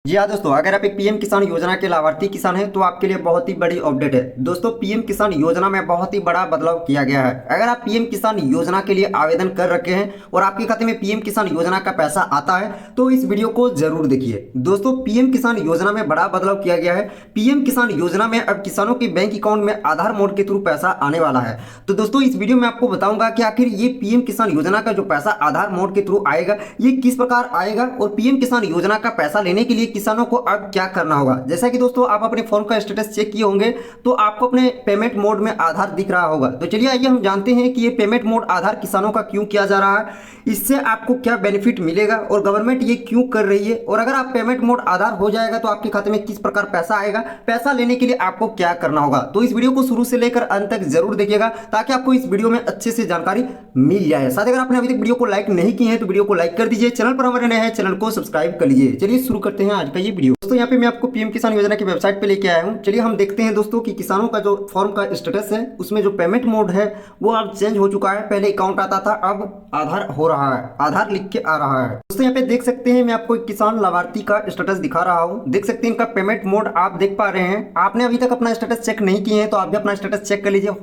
जी हाँ दोस्तों, अगर आप एक पीएम किसान योजना के लाभार्थी किसान हैं तो आपके लिए बहुत ही बड़ी अपडेट है। दोस्तों, पीएम किसान योजना में बहुत ही बड़ा बदलाव किया गया है। अगर आप पीएम किसान योजना के लिए आवेदन कर रखे हैं और आपके खाते में पीएम किसान योजना का पैसा आता है तो इस वीडियो को जरूर देखिए। दोस्तों, पीएम किसान योजना में बड़ा बदलाव किया गया है। पीएम किसान योजना में अब किसानों के बैंक अकाउंट में आधार मोड के थ्रू पैसा आने वाला है। तो दोस्तों, इस वीडियो में आपको बताऊंगा कि आखिर ये पीएम किसान योजना का जो पैसा आधार मोड के थ्रू आएगा ये किस प्रकार आएगा और पीएम किसान योजना का पैसा लेने के लिए किसानों को अब क्या करना होगा। जैसा कि दोस्तों आप अपने फोन का स्टेटस चेक किए होंगे तो आपको अपने पेमेंट मोड में आधार दिख रहा होगा। तो चलिए आइए हम जानते हैं कि ये पेमेंट मोड आधार किसानों का क्यों किया जा रहा है, इससे आपको क्या बेनिफिट मिलेगा और गवर्नमेंट ये क्यों कर रही है, और अगर आप पेमेंट मोड आधार हो जाएगा तो आपके खाते में किस प्रकार पैसा आएगा, पैसा लेने के लिए आपको क्या करना होगा। तो इस वीडियो को शुरू से लेकर अंत तक जरूर देखिएगा ताकि आपको इस वीडियो में अच्छे से जानकारी मिल जाए। साथ ही अगर आपने अभी तक वीडियो को लाइक नहीं की है तो वीडियो को लाइक कर दीजिए, चैनल पर हमारे नए हैं चैनल को सब्सक्राइब कर लीजिए। चलिए शुरू करते हैं आज का ये वीडियो। दोस्तों, यहाँ पे मैं आपको पीएम किसान योजना की वेबसाइट पे लेके आया हूँ। चलिए हम देखते हैं दोस्तों कि किसानों का जो फॉर्म का स्टेटस है उसमें जो पेमेंट मोड है वो अब चेंज हो चुका है। पहले अकाउंट आता था, अब आधार हो रहा है, आधार लिख के आ रहा है। दोस्तों, यहाँ पे देख सकते हैं मैं आपको एक किसान लाभार्थी का स्टेटस दिखा रहा हूँ। देख सकते हैं इनका पेमेंट मोड आप देख पा रहे हैं। आपने अभी तक अपना स्टेटस चेक नहीं किए हैं तो आप भी अपना स्टेटस चेक कर लीजिए,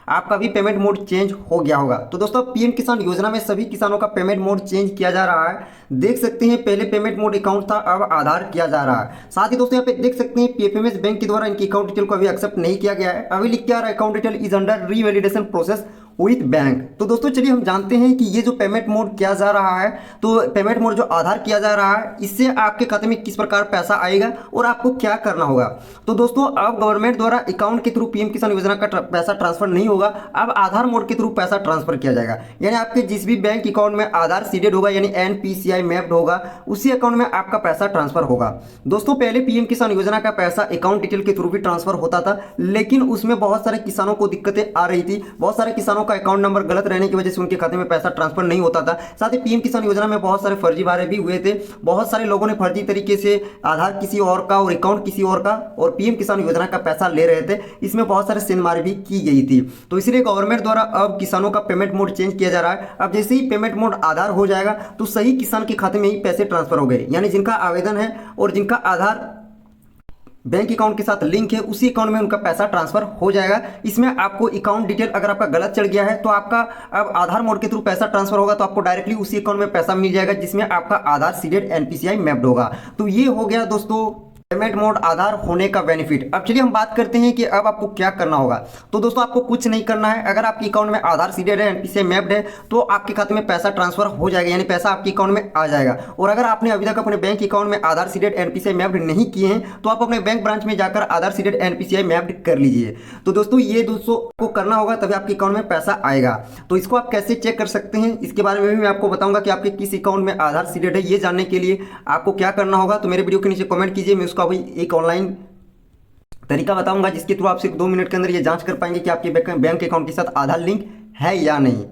आपका भी पेमेंट मोड चेंज हो गया होगा। तो दोस्तों, पीएम किसान योजना में सभी किसानों का पेमेंट मोड चेंज किया जा रहा है। देख सकते हैं पहले पेमेंट मोड अकाउंट था, अब आधार किया जा रहा है। साथ ही दोस्तों यहाँ पे देख सकते हैं पीएफएमएस बैंक के द्वारा इनकी अकाउंट डिटेल को अभी एक्सेप्ट नहीं किया गया है। अभी लिख के आ रहा है account detail is under revalidation process with bank. तो दोस्तों चलिए हम जानते हैं कि ये जो पेमेंट मोड किया जा रहा है, तो पेमेंट मोड जो आधार किया जा रहा है इससे आपके खाते में किस प्रकार पैसा आएगा और आपको क्या करना होगा। तो दोस्तों, अब गवर्नमेंट द्वारा अकाउंट के थ्रू पीएम किसान योजना का पैसा ट्रांसफर नहीं होगा, अब आधार मोड के थ्रू पैसा ट्रांसफर किया जाएगा। यानी आपके जिस भी बैंक अकाउंट में आधार सीडेड होगा यानी एनपीसीआई मैप्ड होगा उसी अकाउंट में आपका पैसा ट्रांसफर होगा। दोस्तों, पहले पीएम किसान योजना का पैसा अकाउंट डिटेल के थ्रू भी ट्रांसफर होता था, लेकिन उसमें बहुत सारे किसानों को दिक्कतें आ रही थी। बहुत सारे किसानों का अकाउंट नंबर गलत रहने की वजह से उनके खाते में पैसा ट्रांसफर नहीं होता था। साथ ही पीएम किसान योजना में बहुत सारे फर्जीवाड़े भी हुए थे। बहुत सारे लोगों ने फर्जी तरीके से आधार किसी और का और अकाउंट किसी और का और पीएम किसान योजना का पैसा ले रहे थे। इसमें बहुत सारे सेंधमारी भी की गई थी। तो इसलिए गवर्नमेंट द्वारा अब किसानों का पेमेंट मोड चेंज किया जा रहा है। अब जैसे ही पेमेंट मोड आधार हो जाएगा तो सही किसान के खाते में ही पैसे ट्रांसफर हो गए। यानी जिनका आवेदन है और जिनका आधार बैंक अकाउंट के साथ लिंक है उसी अकाउंट में उनका पैसा ट्रांसफर हो जाएगा। इसमें आपको अकाउंट डिटेल अगर आपका गलत चढ़ गया है तो आपका अब आधार मोड के थ्रू पैसा ट्रांसफर होगा तो आपको डायरेक्टली उसी अकाउंट में पैसा मिल जाएगा जिसमें आपका आधार सीडेड एनपीसीआई मैप्ड होगा। तो ये हो गया दोस्तों पेमेंट मोड आधार होने का बेनिफिट। अब चलिए हम बात करते हैं कि अब आपको क्या करना होगा। तो दोस्तों, आपको कुछ नहीं करना है। अगर आपके अकाउंट में आधार सीडेड है, एनपीसीआई मैप्ड है तो आपके खाते में पैसा ट्रांसफर हो जाएगा, यानी पैसा आपके अकाउंट में आ जाएगा। और अगर आपने अभी तक अपने बैंक अकाउंट में आधार सीडेड एनपीसीआई मैप्ड नहीं किए हैं तो आप अपने बैंक ब्रांच में जाकर आधार सीडेड एनपीसीआई मैप्ड कर लीजिए। तो दोस्तों, ये दोस्तों को करना होगा तभी आपके अकाउंट में पैसा आएगा। तो इसको आप कैसे चेक कर सकते हैं इसके बारे में भी मैं आपको बताऊंगा कि आपके किस अकाउंट में आधार सीडेड है। ये जानने के लिए आपको क्या करना होगा तो मेरे वीडियो के नीचे कमेंट कीजिए, मैं उसका भी एक ऑनलाइन तरीका बताऊंगा जिसके थ्रू आप सिर्फ 2 मिनट के अंदर ये जांच कर पाएंगे कि आपके बैंक अकाउंट के साथ आधार लिंक है या नहीं।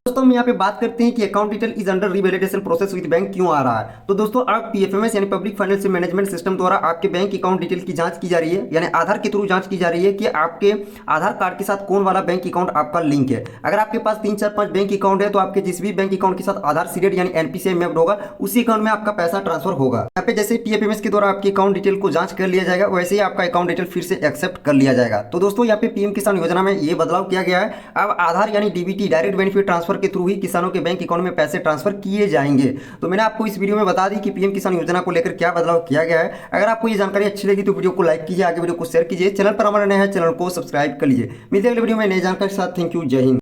दोस्तों, हम यहाँ पे बात करते हैं कि account detail is under revalidation process with bank क्यों आ रहा है। तो दोस्तों, अब पीएफएमएस यानी पब्लिक फाइनेंशियल मैनेजमेंट सिस्टम द्वारा आपके बैंक अकाउंट डिटेल की जांच की जा रही है, यानी आधार के थ्रू जांच की जा रही है कि आपके आधार कार्ड के साथ कौन वाला बैंक अकाउंट आपका लिंक है। अगर आपके पास 3 4 5 बैंक अकाउंट है तो आपके जिस भी बैंक अकाउंट के साथ आधार सीडेड यानी एनपीसीआई मैप्ड होगा उसी अकाउंट में आपका पैसा ट्रांसफर होगा। यहाँ पे जैसे पीएफएमएस के द्वारा आपके अकाउंट डिटेल को जांच कर लिया जाएगा वैसे ही आपका अकाउंट डिटेल फिर से एक्सेप्ट कर लिया जाएगा। तो दोस्तों, यहाँ पे पीएम किसान योजना में ये बदलाव किया गया है। अब आधार यानी डीबीटी डायरेक्ट बेनिफिट ट्रांसफर के थ्रू ही किसानों के बैंक अकाउंट में पैसे ट्रांसफर किए जाएंगे। तो मैंने आपको इस वीडियो में बता दी कि पीएम किसान योजना को लेकर क्या बदलाव किया गया है। अगर आपको ये जानकारी अच्छी लगी तो वीडियो को लाइक कीजिए, आगे वीडियो को शेयर कीजिए, चैनल पर हमारे नए हैं चैनल को सब्सक्राइब कर लीजिए। मिलते हैं अगले वीडियो में नई जानकारी के साथ। थैंक यू, जय हिंद।